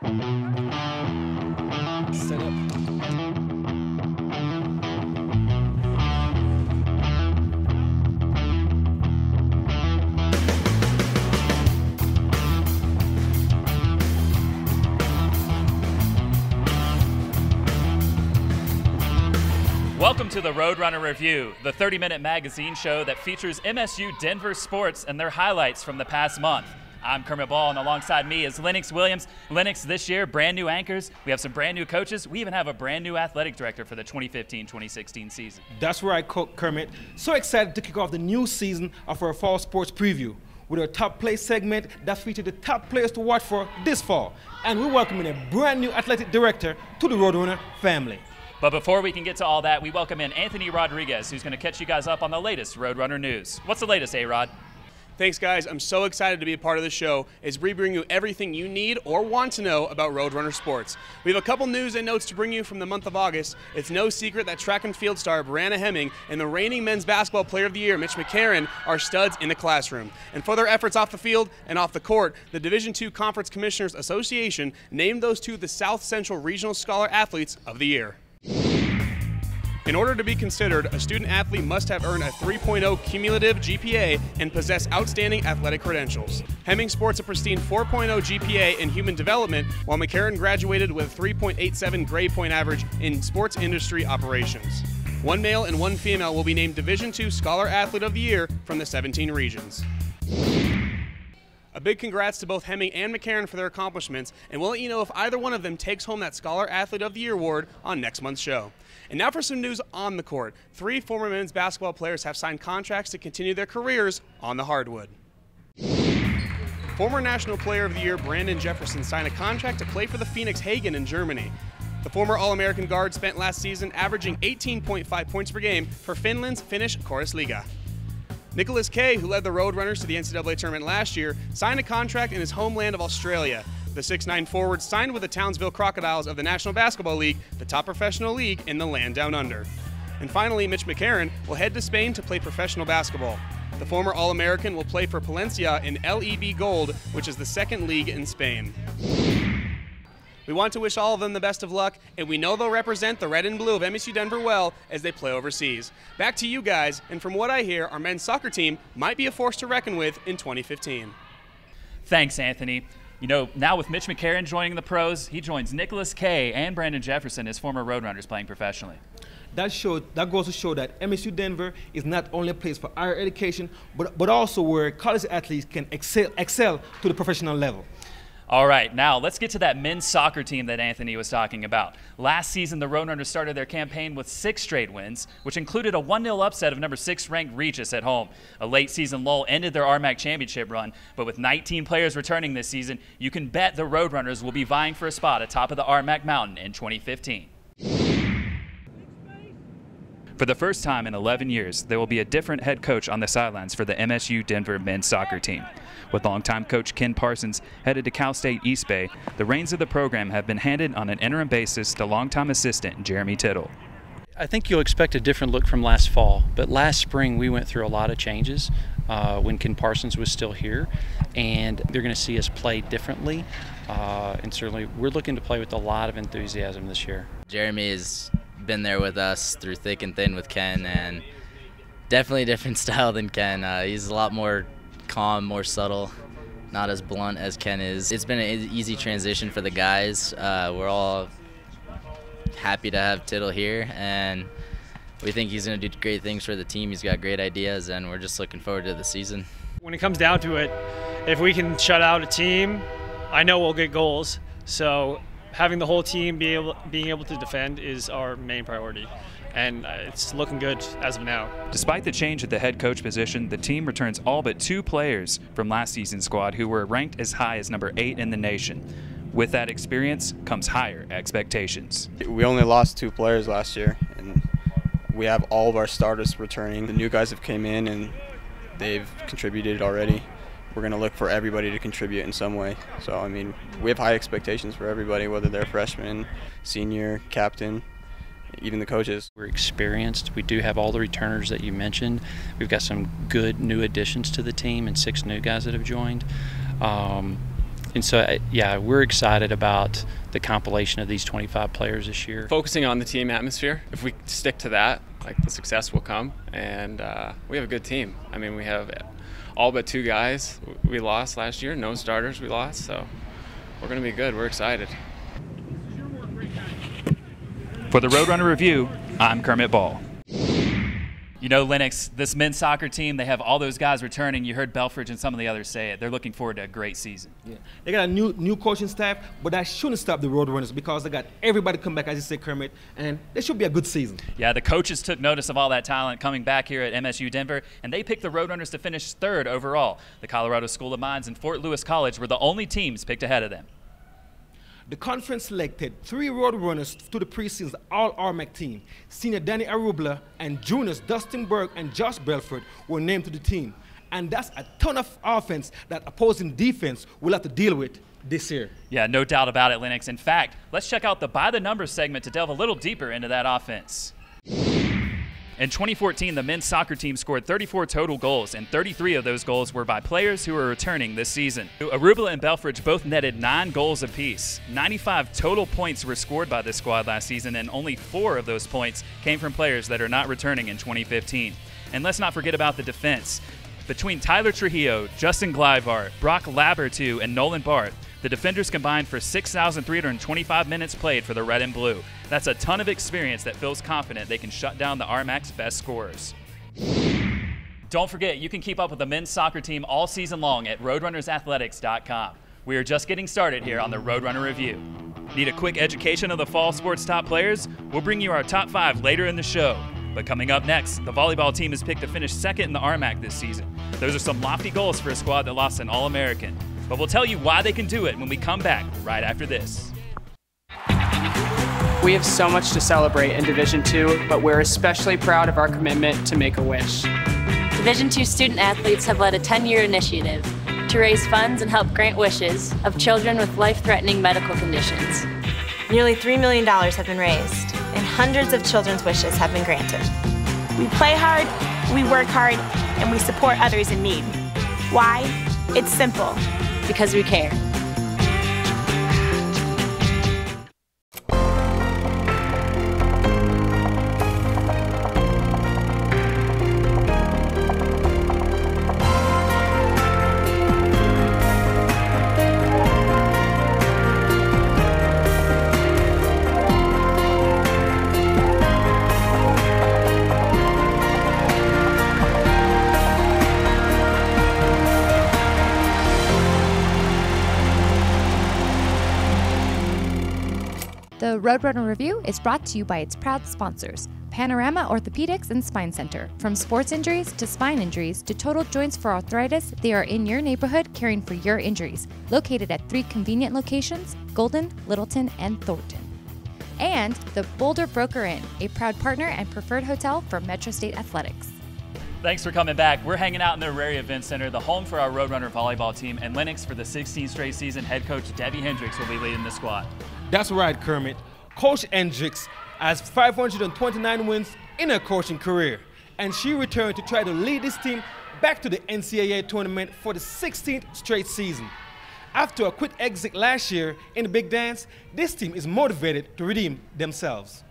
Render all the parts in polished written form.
Set up. Welcome to the Roadrunner Review, the 30-minute magazine show that features MSU Denver sports and their highlights from the past month. I'm Kermit and alongside me is Lennox Williams. Lennox, this year, brand new anchors. We have some brand new coaches. We even have a brand new athletic director for the 2015-2016 season. That's right, Kermit. So excited to kick off the new season of our fall sports preview with our top play segment that features the top players to watch for this fall. And we're welcoming a brand new athletic director to the Roadrunner family. But before we can get to all that, we welcome in Anthony Rodriguez, who's going to catch you guys up on the latest Roadrunner news. What's the latest, A-Rod? Thanks, guys. I'm so excited to be a part of the show as we bring you everything you need or want to know about Roadrunner sports. We have a couple news and notes to bring you from the month of August. It's no secret that track and field star Brianna Hemming and the reigning men's basketball player of the year, Mitch Mccarron, are studs in the classroom. And for their efforts off the field and off the court, the Division II Conference Commissioners Association named those two the South Central Regional Scholar Athletes of the Year. In order to be considered, a student-athlete must have earned a 3.0 cumulative GPA and possess outstanding athletic credentials. Hemming sports a pristine 4.0 GPA in human development, while McCarron graduated with a 3.87 grade point average in sports industry operations. One male and one female will be named Division II Scholar Athlete of the Year from the 17 regions. A big congrats to both Hemming and McCarron for their accomplishments, and we'll let you know if either one of them takes home that Scholar Athlete of the Year award on next month's show. And now for some news on the court. 3 former men's basketball players have signed contracts to continue their careers on the hardwood. Former National Player of the Year Brandon Jefferson signed a contract to play for the Phoenix Hagen in Germany. The former All-American guard spent last season averaging 18.5 points per game for Finland's Finnish Korisliiga. Nicholas Kay, who led the Roadrunners to the NCAA tournament last year, signed a contract in his homeland of Australia. The 6'9" forward signed with the Townsville Crocodiles of the National Basketball League, the top professional league in the land down under. And finally, Mitch Mccarron will head to Spain to play professional basketball. The former All-American will play for Palencia in LEB Gold, which is the second league in Spain. We want to wish all of them the best of luck, and we know they'll represent the red and blue of MSU Denver well as they play overseas. Back to you guys, and from what I hear, our men's soccer team might be a force to reckon with in 2015. Thanks, Anthony. You know, now with Mitch Mccarron joining the pros, he joins Nicholas Kay and Brandon Jefferson as former Roadrunners playing professionally. That goes to show that MSU Denver is not only a place for higher education, but also where college athletes can excel to the professional level. All right, now let's get to that men's soccer team that Anthony was talking about. Last season, the Roadrunners started their campaign with 6 straight wins, which included a 1-0 upset of number 6 ranked Regis at home. A late season lull ended their RMAC championship run, but with 19 players returning this season, you can bet the Roadrunners will be vying for a spot atop of the RMAC mountain in 2015. For the first time in 11 years, there will be a different head coach on the sidelines for the MSU Denver men's soccer team. With longtime coach Ken Parsons headed to Cal State East Bay, the reins of the program have been handed on an interim basis to longtime assistant Jeremy Tittle. I think you'll expect a different look from last fall, but last spring we went through a lot of changes when Ken Parsons was still here, and they're going to see us play differently, and certainly we're looking to play with a lot of enthusiasm this year. Jeremy has been there with us through thick and thin with Ken, and definitely a different style than Ken. He's a lot more calm, more subtle, not as blunt as Ken is. It's been an easy transition for the guys. We're all happy to have Tittle here, and we think he's going to do great things for the team. He's got great ideas, and we're just looking forward to the season. When it comes down to it, if we can shut out a team, I know we'll get goals. So having the whole team being able to defend is our main priority, and it's looking good as of now. Despite the change at the head coach position, the team returns all but 2 players from last season's squad who were ranked as high as number 8 in the nation. With that experience comes higher expectations. We only lost 2 players last year, and we have all of our starters returning. The new guys have came in and they've contributed already. We're going to look for everybody to contribute in some way. So, I mean, we have high expectations for everybody, whether they're freshman, senior, captain, even the coaches. We're experienced. We do have all the returners that you mentioned. We've got some good new additions to the team and 6 new guys that have joined. And so, yeah, we're excited about the compilation of these 25 players this year. Focusing on the team atmosphere, if we stick to that, like, the success will come. And we have a good team. I mean, we have all but 2 guys we lost last year, no starters we lost, so we're going to be good. We're excited. For the Roadrunner Review, I'm Kermit Ball. You know, Lennox, this men's soccer team, they have all those guys returning. You heard Belfridge and some of the others say it. They're looking forward to a great season. Yeah. They got a new coaching staff, but that shouldn't stop the Roadrunners because they got everybody come back, as you said, Kermit, and it should be a good season. Yeah, the coaches took notice of all that talent coming back here at MSU Denver, and they picked the Roadrunners to finish 3rd overall. The Colorado School of Mines and Fort Lewis College were the only teams picked ahead of them. The conference selected 3 Roadrunners to the preseason All-RMAC team. Senior Danny Aruba and juniors Dustin Burke and Josh Belford were named to the team. And that's a ton of offense that opposing defense will have to deal with this year. Yeah, no doubt about it, Lennox. In fact, let's check out the By the Numbers segment to delve a little deeper into that offense. In 2014, the men's soccer team scored 34 total goals, and 33 of those goals were by players who are returning this season. Aruba and Belfridge both netted 9 goals apiece. 95 total points were scored by this squad last season, and only 4 of those points came from players that are not returning in 2015. And let's not forget about the defense. Between Tyler Trujillo, Justin Glyvar, Brock Labertu, and Nolan Barth, the defenders combined for 6,325 minutes played for the Red and Blue. That's a ton of experience that feels confident they can shut down the RMAC's best scorers. Don't forget, you can keep up with the men's soccer team all season long at roadrunnersathletics.com. We are just getting started here on the Roadrunner Review. Need a quick education of the fall sports top players? We'll bring you our top 5 later in the show. But coming up next, the volleyball team is picked to finish 2nd in the RMAC this season. Those are some lofty goals for a squad that lost an All-American. But we'll tell you why they can do it when we come back right after this. We have so much to celebrate in Division II, but we're especially proud of our commitment to make a wish. Division II student athletes have led a 10-year initiative to raise funds and help grant wishes of children with life-threatening medical conditions. Nearly $3 million have been raised, and hundreds of children's wishes have been granted. We play hard, we work hard, and we support others in need. Why? It's simple. Because we care. The Roadrunner Review is brought to you by its proud sponsors, Panorama Orthopedics and Spine Center. From sports injuries to spine injuries to total joints for arthritis, they are in your neighborhood caring for your injuries. Located at 3 convenient locations, Golden, Littleton, and Thornton. And the Boulder Broker Inn, a proud partner and preferred hotel for Metro State Athletics. Thanks for coming back. We're hanging out in the Auraria Event Center, the home for our Roadrunner volleyball team, and Lennox for the 16th straight season. Head coach Debbie Hendricks will be leading the squad. That's right, Kermit. Coach Hendricks has 529 wins in her coaching career, and she returned to try to lead this team back to the NCAA tournament for the 16th straight season. After a quick exit last year in the Big Dance, this team is motivated to redeem themselves.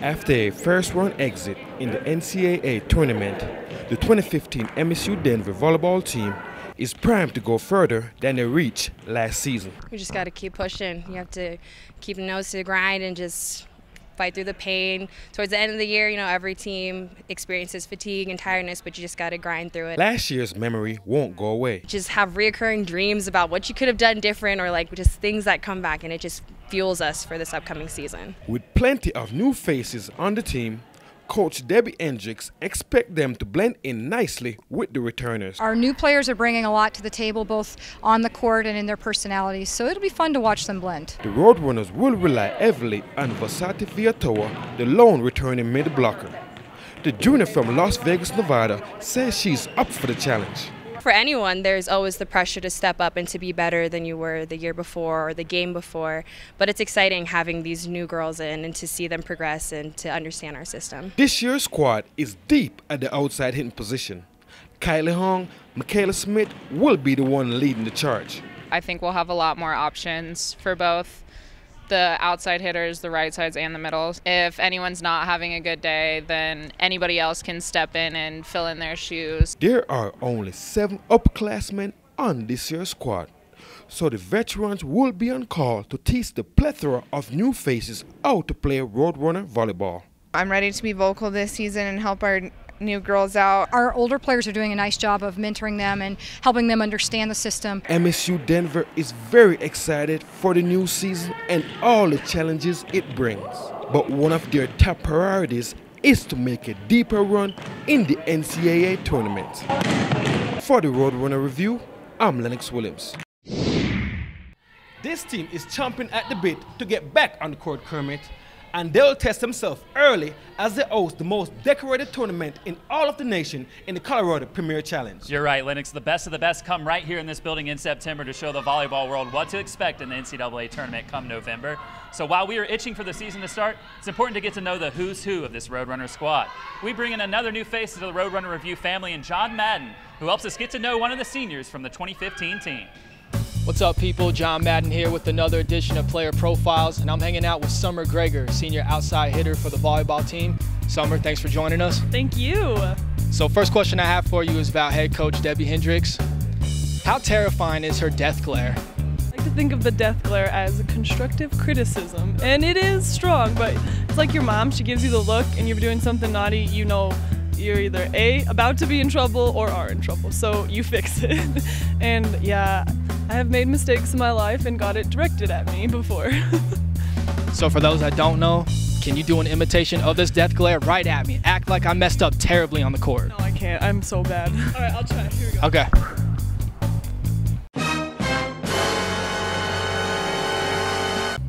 After a first-round exit in the NCAA tournament, the 2015 MSU Denver volleyball team is primed to go further than they reached last season. You just got to keep pushing. You have to keep the nose to the grind and just fight through the pain. Towards the end of the year, you know, every team experiences fatigue and tiredness, but you just got to grind through it. Last year's memory won't go away. Just have reoccurring dreams about what you could have done different, or like just things that come back, and it just fuels us for this upcoming season. With plenty of new faces on the team, Coach Debbie Hendricks expects them to blend in nicely with the returners. Our new players are bringing a lot to the table, both on the court and in their personalities, so it'll be fun to watch them blend. The Roadrunners will rely heavily on Vasati Viatoa, the lone returning mid-blocker. The junior from Las Vegas, Nevada, says she's up for the challenge. For anyone, there's always the pressure to step up and to be better than you were the year before or the game before. But it's exciting having these new girls in and to see them progress and to understand our system. This year's squad is deep at the outside hitting position. Kylie Hong, Michaela Smith will be the one leading the charge. I think we'll have a lot more options for both the outside hitters, the right sides, and the middles. If anyone's not having a good day, then anybody else can step in and fill in their shoes. There are only 7 upperclassmen on this year's squad, so the veterans will be on call to teach the plethora of new faces how to play Roadrunner volleyball. I'm ready to be vocal this season and help our new girls out. Our older players are doing a nice job of mentoring them and helping them understand the system. MSU Denver is very excited for the new season and all the challenges it brings. But one of their top priorities is to make a deeper run in the NCAA tournament. For the Roadrunner Review, I'm Lennox Williams. This team is chomping at the bit to get back on the court, Kermit, and they'll test themselves early as they host the most decorated tournament in all of the nation in the Colorado Premier Challenge. You're right, Lennox. The best of the best come right here in this building in September to show the volleyball world what to expect in the NCAA tournament come November. So while we are itching for the season to start, it's important to get to know the who's who of this Roadrunner squad. We bring in another new face to the Roadrunner Review family in John Madden, who helps us get to know one of the seniors from the 2015 team. What's up, people? John Madden here with another edition of Player Profiles, and I'm hanging out with Summer Greger, senior outside hitter for the volleyball team. Summer, thanks for joining us. Thank you. So first question I have for you is about head coach Debbie Hendricks. How terrifying is her death glare? I like to think of the death glare as a constructive criticism, and it is strong, but it's like your mom. She gives you the look, and you're doing something naughty, you know you're either A, about to be in trouble, or are in trouble, so you fix it. And yeah, I have made mistakes in my life and got it directed at me before. So for those that don't know, can you do an imitation of this death glare right at me? Act like I messed up terribly on the court. No, I can't. I'm so bad. All right, I'll try. Here we go. Okay.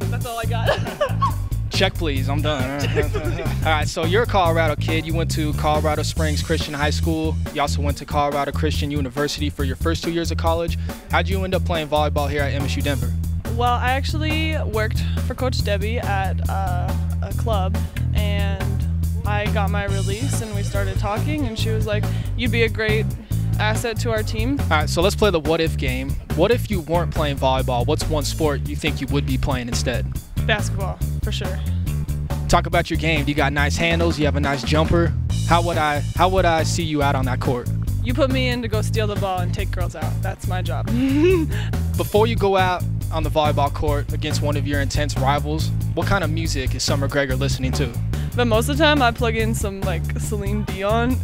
That's all I got. Check, please. I'm done. All right, so you're a Colorado kid. You went to Colorado Springs Christian High School. You also went to Colorado Christian University for your first 2 years of college. How'd you end up playing volleyball here at MSU Denver? Well, I actually worked for Coach Debbie at a club, and I got my release, and we started talking, and she was like, you'd be a great asset to our team. All right, so let's play the what if game. What if you weren't playing volleyball? What's one sport you think you would be playing instead? Basketball, for sure. Talk about your game. You got nice handles, you have a nice jumper. How would I see you out on that court? You put me in to go steal the ball and take girls out. That's my job. Before you go out on the volleyball court against one of your intense rivals, what kind of music is Summer Greger listening to? But most of the time I plug in some like Celine Dion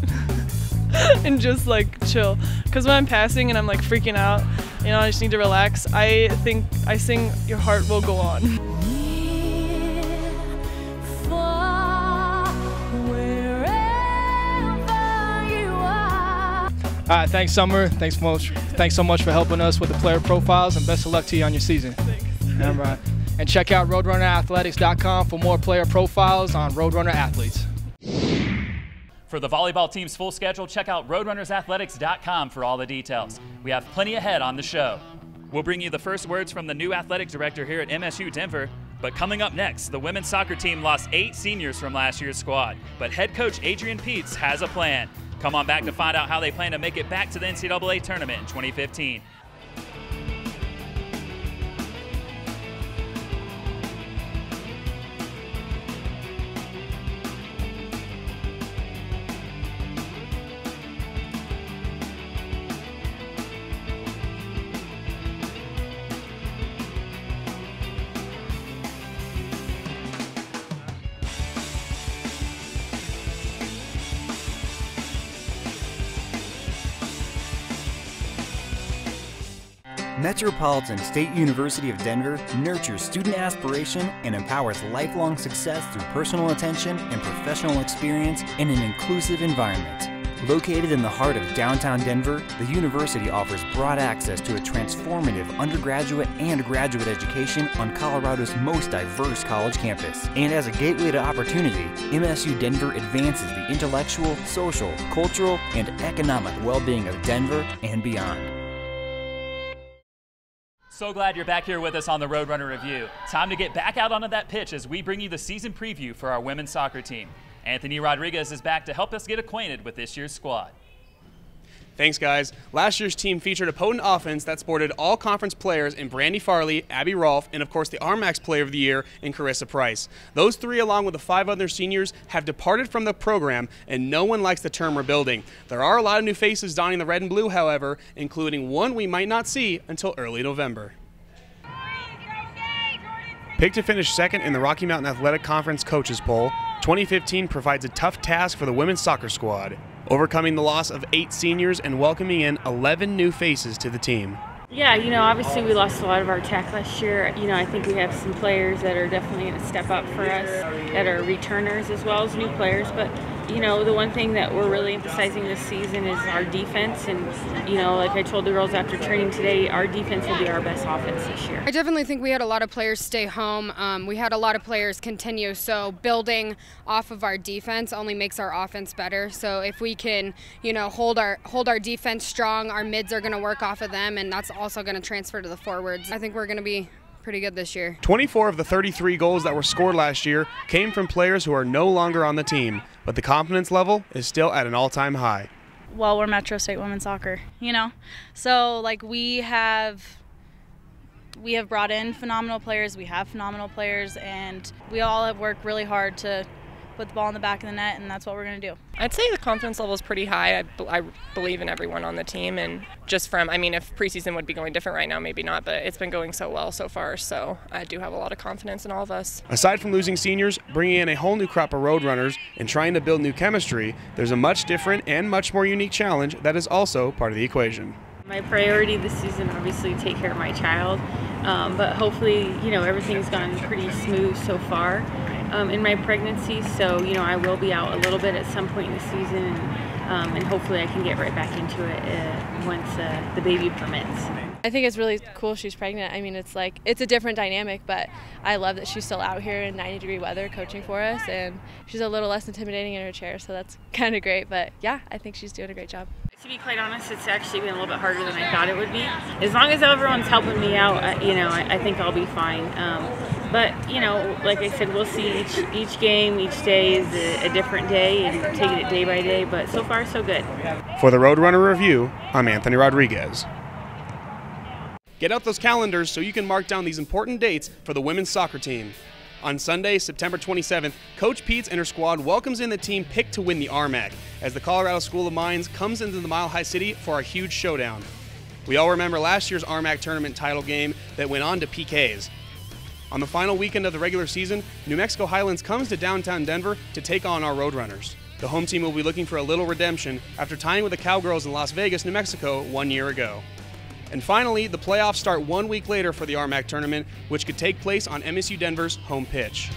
and just like chill. Because when I'm passing and I'm like freaking out, you know, I just need to relax, I think I sing Your Heart Will Go On. All right, thanks, Summer. Thanks so much for helping us with the player profiles, and best of luck to you on your season. Thanks. All right. And check out RoadrunnerAthletics.com for more player profiles on Roadrunner athletes. For the volleyball team's full schedule, check out RoadrunnersAthletics.com for all the details. We have plenty ahead on the show. We'll bring you the first words from the new athletic director here at MSU Denver. But coming up next, the women's soccer team lost 8 seniors from last year's squad. But head coach Adrian Peets has a plan. Come on back to find out how they plan to make it back to the NCAA tournament in 2015. Metropolitan State University of Denver nurtures student aspiration and empowers lifelong success through personal attention and professional experience in an inclusive environment. Located in the heart of downtown Denver, the university offers broad access to a transformative undergraduate and graduate education on Colorado's most diverse college campus. And as a gateway to opportunity, MSU Denver advances the intellectual, social, cultural, and economic well-being of Denver and beyond. So glad you're back here with us on the Roadrunner Review. Time to get back out onto that pitch as we bring you the season preview for our women's soccer team. Anthony Rodriguez is back to help us get acquainted with this year's squad. Thanks, guys. Last year's team featured a potent offense that sported all conference players in Brandy Farley, Abby Rolfe, and of course the RMAX Player of the Year in Carissa Price. Those three, along with the 5 other seniors, have departed from the program, and no one likes the term rebuilding. There are a lot of new faces donning the red and blue, however, including one we might not see until early November. Picked to finish second in the Rocky Mountain Athletic Conference Coaches Poll, 2015 provides a tough task for the women's soccer squad, overcoming the loss of 8 seniors and welcoming in 11 new faces to the team. Yeah, obviously we lost a lot of our attack last year. I think we have some players that are definitely going to step up for us, that are returners as well as new players. But, the one thing that we're really emphasizing this season is our defense. And, like I told the girls after training today, our defense will be our best offense this year. I definitely think we had a lot of players stay home. We had a lot of players continue. So building off of our defense only makes our offense better. So if we can, hold our defense strong, our mids are going to work off of them, and that's also going to transfer to the forwards. I think we're going to be pretty good this year. 24 of the 33 goals that were scored last year came from players who are no longer on the team, but the confidence level is still at an all-time high. Well, we're Metro State Women's Soccer, So, we have brought in phenomenal players, we have phenomenal players, and we all have worked really hard to put the ball in the back of the net, and that's what we're going to do. I'd say the confidence level is pretty high. I believe in everyone on the team, and just from, if preseason would be going different right now, maybe not, but it's been going so well so far, so I do have a lot of confidence in all of us. Aside from losing seniors, bringing in a whole new crop of Roadrunners, and trying to build new chemistry, there's a much different and much more unique challenge that is also part of the equation. My priority this season, obviously, take care of my child, but hopefully, everything's gone pretty smooth so far in my pregnancy. So, I will be out a little bit at some point in the season, and hopefully I can get right back into it once the baby permits. I think it's really cool she's pregnant. It's a different dynamic, but I love that she's still out here in 90-degree weather coaching for us, and she's a little less intimidating in her chair, so that's kind of great. But yeah, I think she's doing a great job. To be quite honest, it's actually been a little bit harder than I thought it would be. As long as everyone's helping me out, I think I'll be fine. But, like I said, we'll see. Each game, each day is a different day, and taking it day by day. But so far, so good. For the Roadrunner Review, I'm Anthony Rodriguez. Get out those calendars so you can mark down these important dates for the women's soccer team. On Sunday, September 27th, Coach Peets and her squad welcomes in the team picked to win the RMAC as the Colorado School of Mines comes into the Mile High City for a huge showdown. We all remember last year's RMAC tournament title game that went on to PKs. On the final weekend of the regular season, New Mexico Highlands comes to downtown Denver to take on our Roadrunners. The home team will be looking for a little redemption after tying with the Cowgirls in Las Vegas, New Mexico 1 year ago. And finally, the playoffs start 1 week later for the RMAC tournament, which could take place on MSU Denver's home pitch.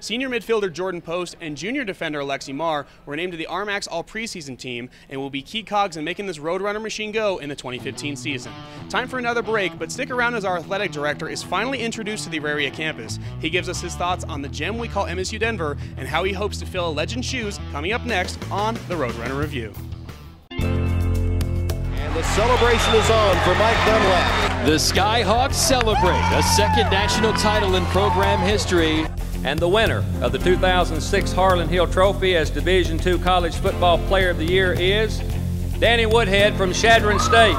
Senior midfielder Jordan Post and junior defender Alexi Marr were named to the RMAC's All-Preseason Team and will be key cogs in making this Roadrunner machine go in the 2015 season. Time for another break, but stick around as our athletic director is finally introduced to the Auraria campus. He gives us his thoughts on the gem we call MSU Denver and how he hopes to fill a legend's shoes coming up next on the Roadrunner Review. And the celebration is on for Mike Dunlap. The Skyhawks celebrate a second national title in program history. And the winner of the 2006 Harlan Hill Trophy as Division II College Football Player of the Year is Danny Woodhead from Chadron State.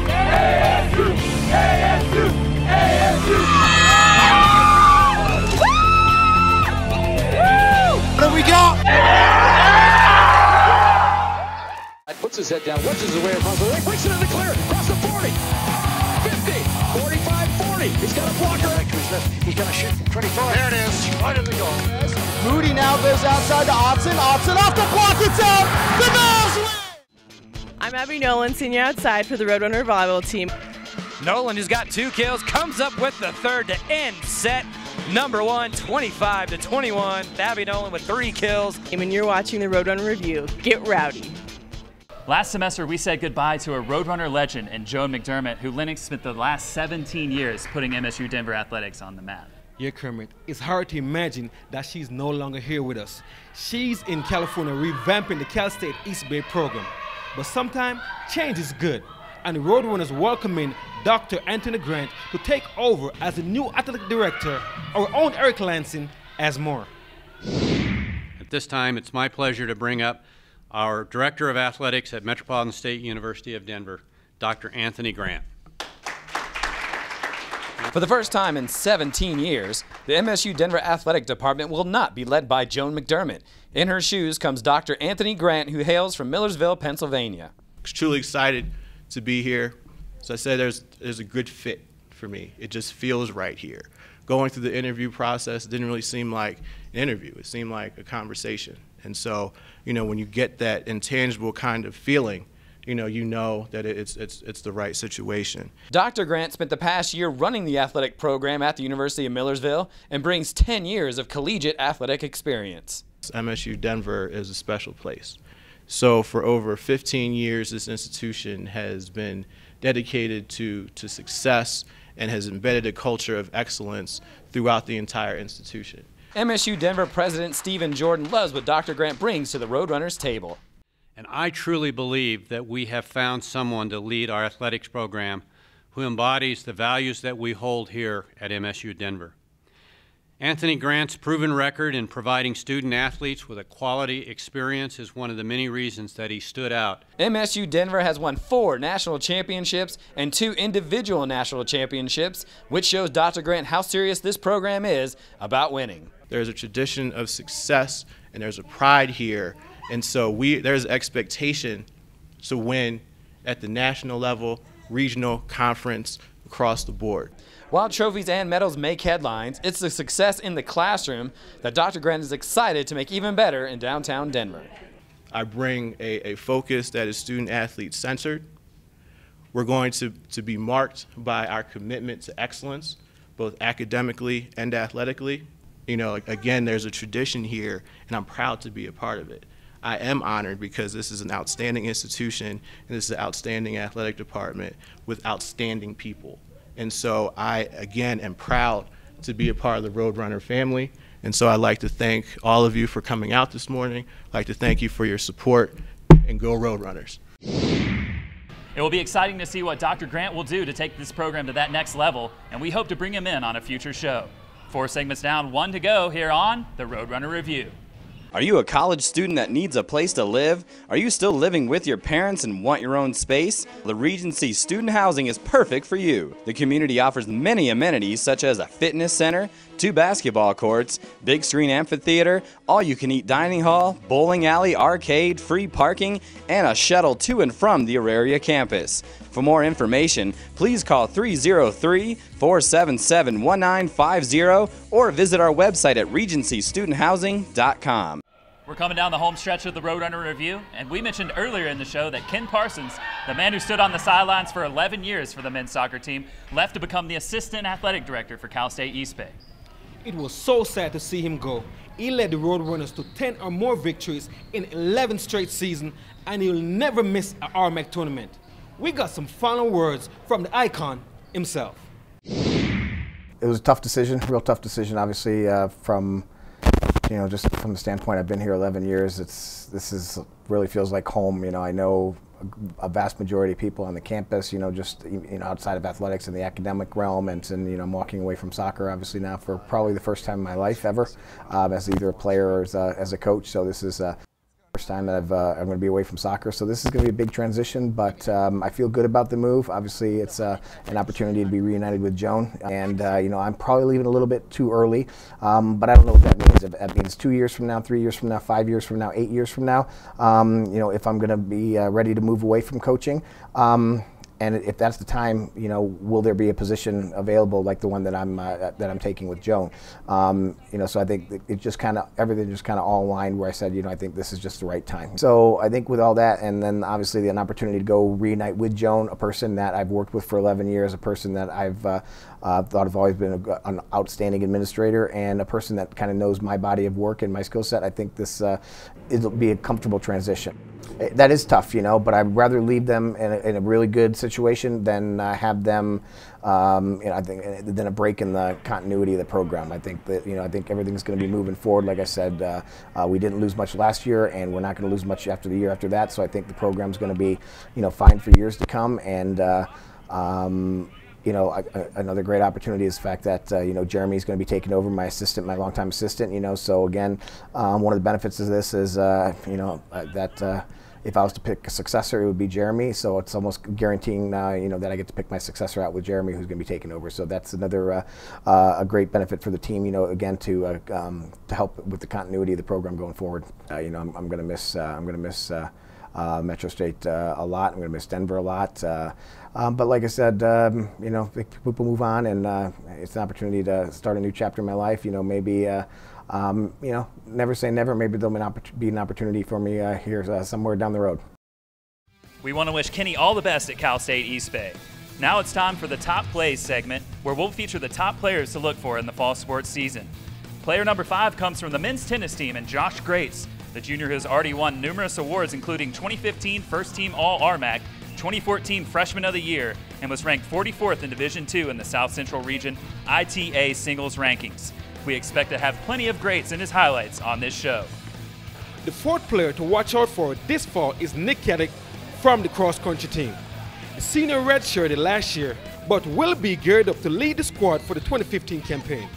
ASU! ASU! ASU! What do we got? Puts his head down, watches away from the breaks it in the clear, across the 40, 50, 45, 40. He's got a blocker. He's going to shoot from 24. There it is. Right in the goal. Moody now goes outside to Otson. Otson off the block. It's out. The Bills win. I'm Abby Nolan, senior outside for the Roadrunner volleyball team. Nolan, who's got 2 kills, comes up with the third to end set number 1, 25-21. Abby Nolan with 3 kills. And you're watching the Roadrunner Review. Get rowdy. Last semester, we said goodbye to a Roadrunner legend in Joan McDermott, who Lennox spent the last 17 years putting MSU Denver athletics on the map. Yeah, Kermit, it's hard to imagine that she's no longer here with us. She's in California revamping the Cal State East Bay program. But sometimes change is good, and the Roadrunners welcoming Dr. Anthony Grant to take over as the new athletic director. Our own Eric Lansing has more. At this time, it's my pleasure to bring up our Director of Athletics at Metropolitan State University of Denver, Dr. Anthony Grant. For the first time in 17 years, the MSU Denver Athletic Department will not be led by Joan McDermott. In her shoes comes Dr. Anthony Grant, who hails from Millersville, Pennsylvania. Truly excited to be here. As I said, there's a good fit for me. It just feels right here. Going through the interview process didn't really seem like an interview. It seemed like a conversation. And so, when you get that intangible kind of feeling, you know that it's the right situation. Dr. Grant spent the past year running the athletic program at the University of Millersville and brings 10 years of collegiate athletic experience. MSU Denver is a special place. So for over 15 years, this institution has been dedicated to success and has embedded a culture of excellence throughout the entire institution. MSU Denver President Stephen Jordan loves what Dr. Grant brings to the Roadrunners table. And I truly believe that we have found someone to lead our athletics program who embodies the values that we hold here at MSU Denver. Anthony Grant's proven record in providing student athletes with a quality experience is one of the many reasons that he stood out. MSU Denver has won 4 national championships and 2 individual national championships, which shows Dr. Grant how serious this program is about winning. There's a tradition of success and there's a pride here, and so there's expectation to win at the national level, regional, conference, across the board. While trophies and medals make headlines, it's the success in the classroom that Dr. Grant is excited to make even better in downtown Denver. I bring a focus that is student-athlete centered. We're going to be marked by our commitment to excellence, both academically and athletically. Again, there's a tradition here, and I'm proud to be a part of it. I am honored because this is an outstanding institution, and this is an outstanding athletic department with outstanding people. And so I, again, am proud to be a part of the Roadrunner family. And so I'd like to thank all of you for coming out this morning. I'd like to thank you for your support, and go Roadrunners. It will be exciting to see what Dr. Grant will do to take this program to that next level, and we hope to bring him in on a future show. 4 segments down, 1 to go here on the Roadrunner Review. Are you a college student that needs a place to live? Are you still living with your parents and want your own space? The Regency Student Housing is perfect for you. The community offers many amenities such as a fitness center, 2 basketball courts, big screen amphitheater, all-you-can-eat dining hall, bowling alley, arcade, free parking, and a shuttle to and from the Auraria campus. For more information, please call 303-477-1950 or visit our website at regencystudenthousing.com. We're coming down the home stretch of the Roadrunner Review, and we mentioned earlier in the show that Ken Parsons, the man who stood on the sidelines for 11 years for the men's soccer team, left to become the assistant athletic director for Cal State East Bay. It was so sad to see him go. He led the Roadrunners to 10 or more victories in 11 straight seasons, and he'll never miss an RMAC tournament. We got some final words from the icon himself. It was a tough decision, real tough decision, obviously, just from the standpoint I've been here 11 years. This really feels like home. I know a vast majority of people on the campus, outside of athletics in the academic realm, and I'm walking away from soccer obviously now for probably the first time in my life ever, as either a player or as a coach. So this is first time that I'm going to be away from soccer, so this is going to be a big transition, but I feel good about the move. Obviously, it's an opportunity to be reunited with Joan, and I'm probably leaving a little bit too early, but I don't know what that means. If that means 2 years from now, 3 years from now, 5 years from now, 8 years from now, if I'm going to be ready to move away from coaching. And if that's the time, will there be a position available like the one that I'm taking with Joan? So I think it just everything just all aligned where I said, I think this is just the right time. So I think with all that, and then obviously an opportunity to go reunite with Joan, a person that I've worked with for 11 years, a person that I've thought I've always been an outstanding administrator, and a person that kind of knows my body of work and my skill set. I think this it'll be a comfortable transition. That is tough, but I'd rather leave them in a really good situation than have them, I think, than a break in the continuity of the program. I think that, I think everything's going to be moving forward. Like I said, we didn't lose much last year, and we're not going to lose much after the year after that. So I think the program's going to be, fine for years to come. And You know, another great opportunity is the fact that you know, Jeremy's going to be taking over my longtime assistant. You know, so again, one of the benefits of this is you know, that if I was to pick a successor, it would be Jeremy. So it's almost guaranteeing you know, that I get to pick my successor out with Jeremy, who's going to be taking over. So that's another a great benefit for the team. You know, again, to help with the continuity of the program going forward. You know, I'm going to miss Metro State a lot. I'm going to miss Denver a lot. But like I said, you know, people move on, and it's an opportunity to start a new chapter in my life. You know, maybe, you know, never say never. Maybe there'll be an opportunity for me here somewhere down the road. We want to wish Kenny all the best at Cal State East Bay. Now it's time for the Top Plays segment, where we'll feature the top players to look for in the fall sports season. Player number 5 comes from the men's tennis team, and Josh Grace, the junior has already won numerous awards, including 2015 First Team All-RMAC, 2014 Freshman of the Year, and was ranked 44th in Division II in the South Central Region ITA singles rankings. We expect to have plenty of greats in his highlights on this show. The 4th player to watch out for this fall is Nick Keddick from the cross-country team. The senior redshirted last year, but will be geared up to lead the squad for the 2015 campaign.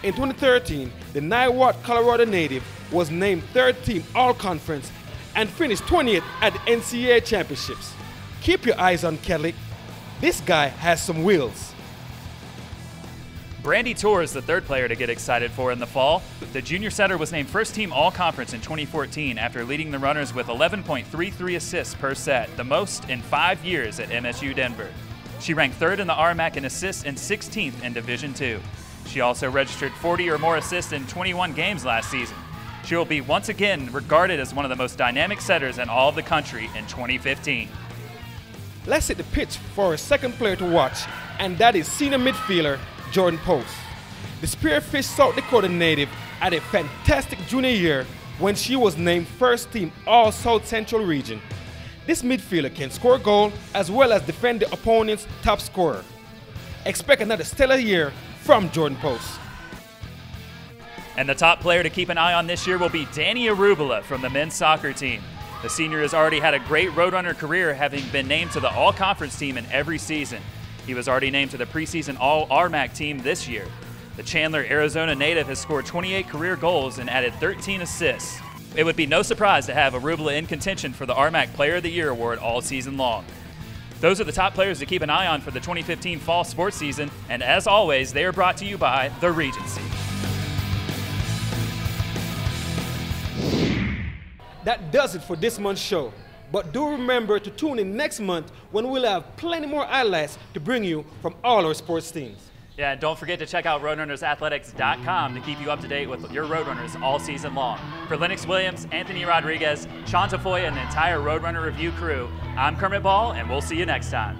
In 2013, the Niwot, Colorado native was named 3rd team All-Conference and finished 20th at the NCAA Championships. Keep your eyes on Keddick. This guy has some wheels. Brandy Torr is the 3rd player to get excited for in the fall. The junior setter was named First Team All-Conference in 2014 after leading the runners with 11.33 assists per set, the most in 5 years at MSU Denver. She ranked 3rd in the RMAC in assists and 16th in Division II. She also registered 40 or more assists in 21 games last season. She will be once again regarded as one of the most dynamic setters in all of the country in 2015. Let's hit the pitch for a 2nd player to watch, and that is senior midfielder Jordan Post. The Spearfish South Dakota native had a fantastic junior year when she was named First Team All-South Central Region. This midfielder can score a goal as well as defend the opponent's top scorer. Expect another stellar year from Jordan Post. And the top player to keep an eye on this year will be Danny Aruba from the men's soccer team. The senior has already had a great Roadrunner career, having been named to the All-Conference team in every season. He was already named to the preseason All-RMAC team this year. The Chandler, Arizona native has scored 28 career goals and added 13 assists. It would be no surprise to have Aruba in contention for the RMAC Player of the Year award all season long. Those are the top players to keep an eye on for the 2015 fall sports season, and as always, they are brought to you by the Regency. That does it for this month's show. But do remember to tune in next month when we'll have plenty more highlights to bring you from all our sports teams. Yeah, and don't forget to check out RoadrunnersAthletics.com to keep you up to date with your Roadrunners all season long. For Lennox Williams, Anthony Rodriguez, Sean Tafoya, and the entire Roadrunner Review crew, I'm Kermit Ball, and we'll see you next time.